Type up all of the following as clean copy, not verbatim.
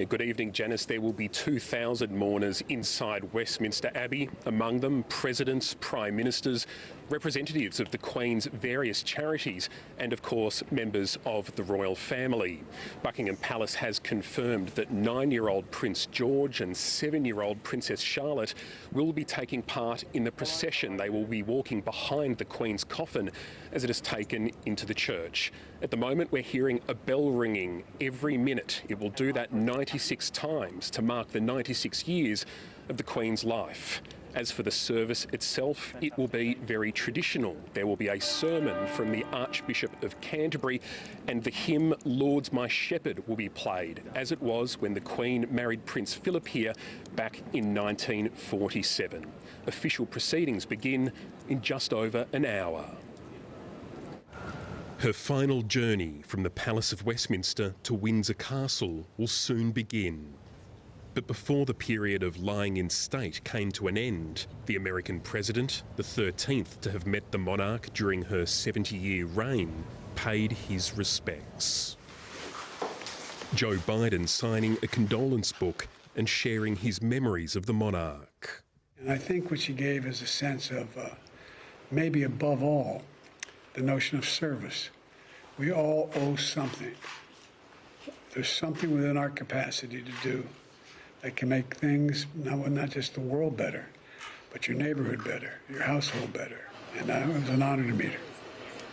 Good evening, Janice. There will be 2,000 mourners inside Westminster Abbey, among them presidents, prime ministers, representatives of the Queen's various charities and, of course, members of the royal family. Buckingham Palace has confirmed that 9-year-old Prince George and 7-year-old Princess Charlotte will be taking part in the procession. They will be walking behind the Queen's coffin as it is taken into the church. At the moment, we're hearing a bell ringing every minute. It will do that 96 times to mark the 96 years of the Queen's life. As for the service itself, it will be very traditional. There will be a sermon from the Archbishop of Canterbury and the hymn Lord's My Shepherd will be played, as it was when the Queen married Prince Philip here back in 1947. Official proceedings begin in just over an hour. Her final journey from the Palace of Westminster to Windsor Castle will soon begin. But before the period of lying in state came to an end, the American president, the 13th to have met the monarch during her 70-year reign, paid his respects. Joe Biden signing a condolence book and sharing his memories of the monarch. And I think what she gave is a sense of, maybe above all, the notion of service. We all owe something. There's something within our capacity to do that can make things, not just the world better, but your neighborhood better, your household better. And it was an honor to meet her.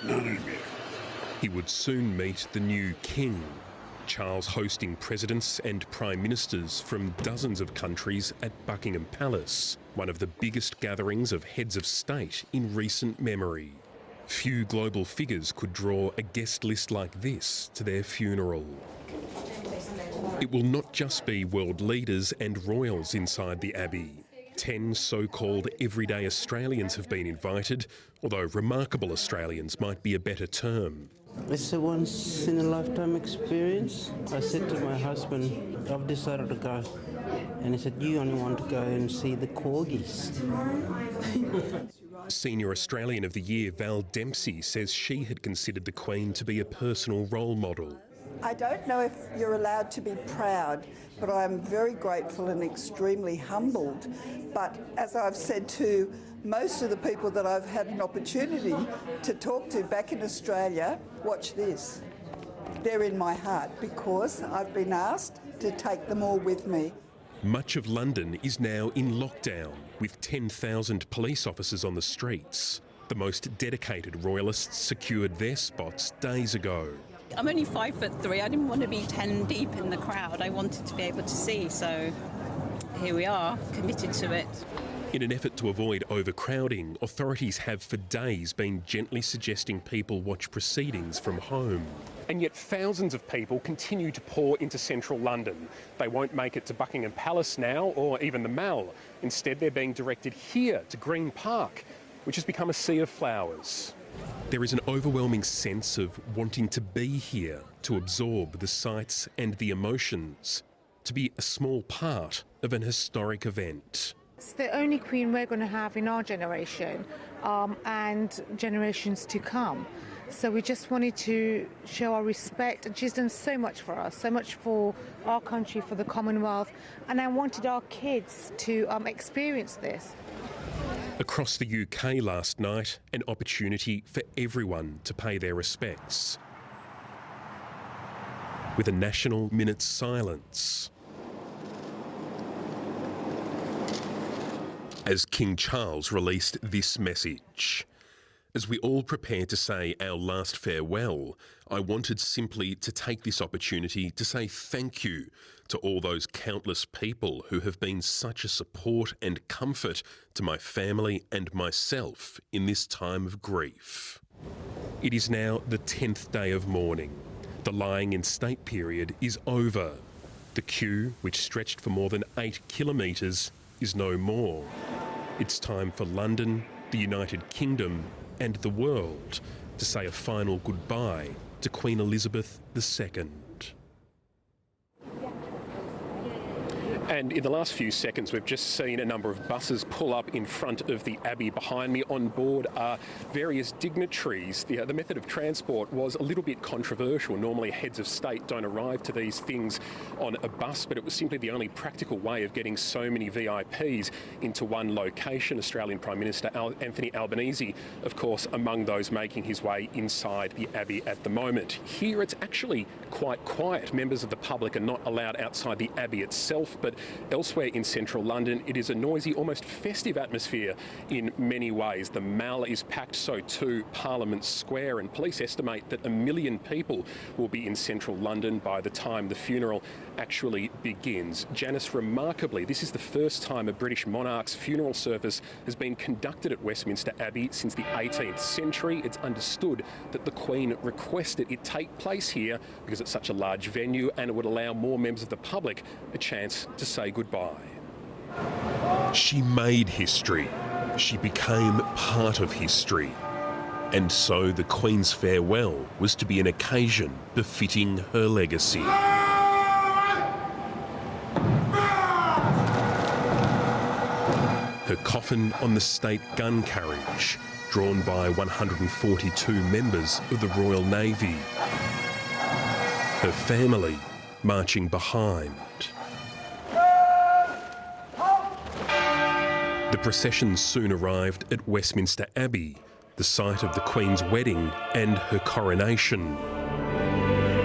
An honor to meet her. He would soon meet the new king, Charles hosting presidents and prime ministers from dozens of countries at Buckingham Palace, one of the biggest gatherings of heads of state in recent memory. Few global figures could draw a guest list like this to their funeral. It will not just be world leaders and royals inside the Abbey. 10 so-called everyday Australians have been invited, although remarkable Australians might be a better term. It's a once-in-a-lifetime experience. I said to my husband, I've decided to go. And he said, you only want to go and see the corgis. Senior Australian of the Year Val Dempsey says she had considered the Queen to be a personal role model. I don't know if you're allowed to be proud, but I'm very grateful and extremely humbled. But as I've said to most of the people that I've had an opportunity to talk to back in Australia, watch this. They're in my heart because I've been asked to take them all with me. Much of London is now in lockdown, with 10,000 police officers on the streets. The most dedicated royalists secured their spots days ago. I'm only 5'3". I didn't want to be 10 deep in the crowd. I wanted to be able to see, so here we are, committed to it. In an effort to avoid overcrowding, authorities have for days been gently suggesting people watch proceedings from home. And yet thousands of people continue to pour into central London. They won't make it to Buckingham Palace now or even the Mall. Instead, they're being directed here to Green Park, which has become a sea of flowers. There is an overwhelming sense of wanting to be here, to absorb the sights and the emotions, to be a small part of an historic event. It's the only Queen we're going to have in our generation and generations to come. So we just wanted to show our respect, and she's done so much for us, so much for our country, for the Commonwealth, and I wanted our kids to experience this. Across the UK last night, an opportunity for everyone to pay their respects. With a national minute's silence. As King Charles released this message. As we all prepare to say our last farewell, I wanted simply to take this opportunity to say thank you to all those countless people who have been such a support and comfort to my family and myself in this time of grief. It is now the 10th day of mourning. The lying in state period is over. The queue, which stretched for more than 8 kilometres, is no more. It's time for London, the United Kingdom and the world to say a final goodbye to Queen Elizabeth II. And in the last few seconds, we've just seen a number of buses pull up in front of the Abbey behind me. On board are various dignitaries. The method of transport was a little bit controversial. Normally, heads of state don't arrive to these things on a bus, but it was simply the only practical way of getting so many VIPs into one location. Australian Prime Minister Anthony Albanese, of course, among those making his way inside the Abbey at the moment. Here, it's actually quite quiet. Members of the public are not allowed outside the Abbey itself, but elsewhere in central London, it is a noisy, almost festive atmosphere in many ways. The Mall is packed, so too Parliament Square, and police estimate that 1 million people will be in central London by the time the funeral actually begins. Janice, remarkably, this is the first time a British monarch's funeral service has been conducted at Westminster Abbey since the 18th century. It's understood that the Queen requested it take place here because it's such a large venue and it would allow more members of the public a chance to say goodbye. She made history. She became part of history. And so the Queen's farewell was to be an occasion befitting her legacy. Her coffin on the state gun carriage, drawn by 142 members of the Royal Navy. Her family marching behind. The procession soon arrived at Westminster Abbey, the site of the Queen's wedding and her coronation.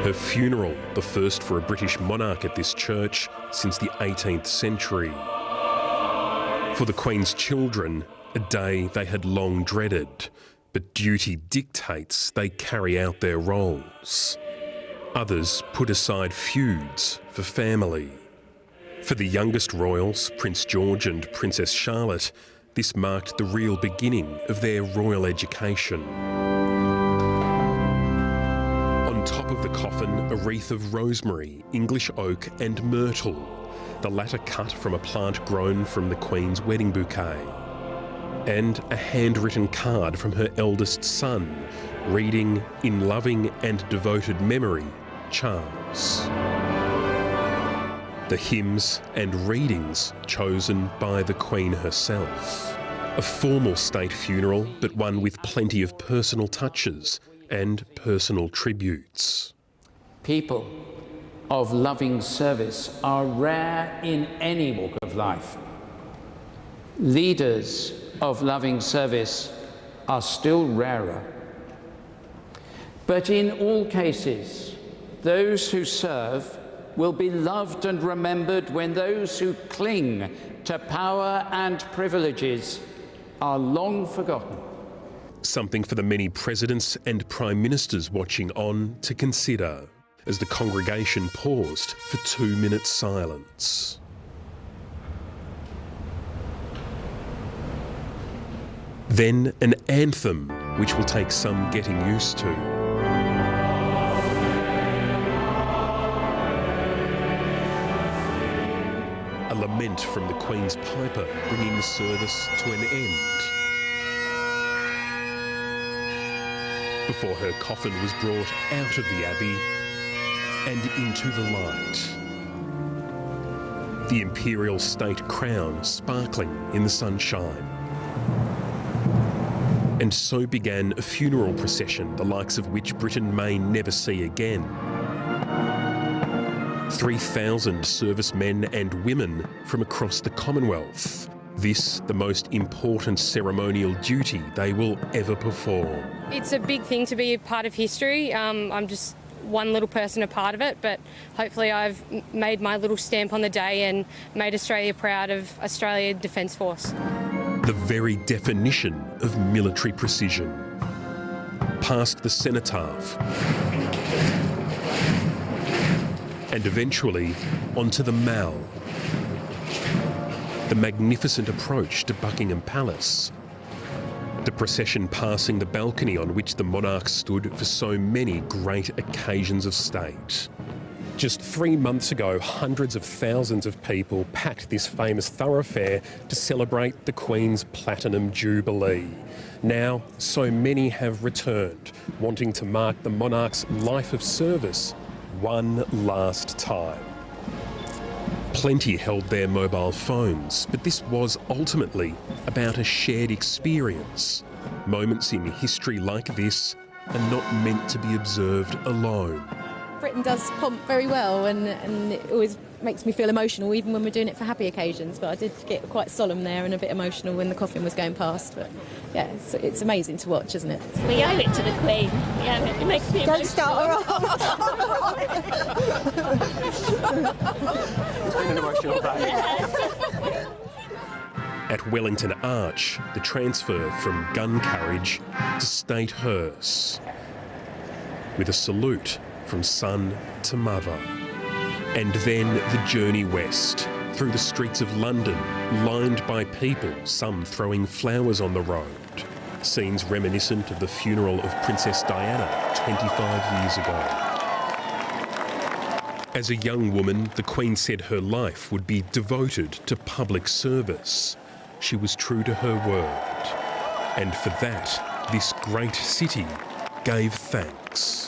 Her funeral, the first for a British monarch at this church since the 18th century. For the Queen's children, a day they had long dreaded, but duty dictates they carry out their roles. Others put aside feuds for family. For the youngest royals, Prince George and Princess Charlotte, this marked the real beginning of their royal education. On top of the coffin, a wreath of rosemary, English oak and myrtle, the latter cut from a plant grown from the Queen's wedding bouquet. And a handwritten card from her eldest son, reading, "In loving and devoted memory, Charles." The hymns and readings chosen by the Queen herself. A formal state funeral, but one with plenty of personal touches and personal tributes. People of loving service are rare in any walk of life. Leaders of loving service are still rarer. But in all cases, those who serve will be loved and remembered when those who cling to power and privileges are long forgotten. Something for the many presidents and prime ministers watching on to consider as the congregation paused for 2-minute silence. Then an anthem which will take some getting used to. A lament from the Queen's piper, bringing the service to an end. Before her coffin was brought out of the Abbey and into the light. The imperial state crown sparkling in the sunshine. And so began a funeral procession, the likes of which Britain may never see again. 3,000 servicemen and women from across the Commonwealth. This, the most important ceremonial duty they will ever perform. It's a big thing to be a part of history. I'm just one little person a part of it, but hopefully I've made my little stamp on the day and made Australia proud of Australia Defence Force. The very definition of military precision. Past the cenotaph. And eventually onto the Mall. The magnificent approach to Buckingham Palace. The procession passing the balcony on which the monarch stood for so many great occasions of state. Just 3 months ago, hundreds of thousands of people packed this famous thoroughfare to celebrate the Queen's Platinum Jubilee. Now, so many have returned, wanting to mark the monarch's life of service one last time. Plenty held their mobile phones, but this was ultimately about a shared experience. Moments in history like this are not meant to be observed alone. Britain does pomp very well, and it always makes me feel emotional, even when we're doing it for happy occasions. But I did get quite solemn there and a bit emotional when the coffin was going past. But yeah, it's amazing to watch, isn't it? We owe it to the Queen. Yeah, it makes me emotional. Don't start her off. It's been an emotional day. At Wellington Arch, the transfer from gun carriage to state hearse, with a salute from son to mother. And then the journey west, through the streets of London, lined by people, some throwing flowers on the road. Scenes reminiscent of the funeral of Princess Diana 25 years ago. As a young woman, the Queen said her life would be devoted to public service. She was true to her word. And for that, this great city gave thanks.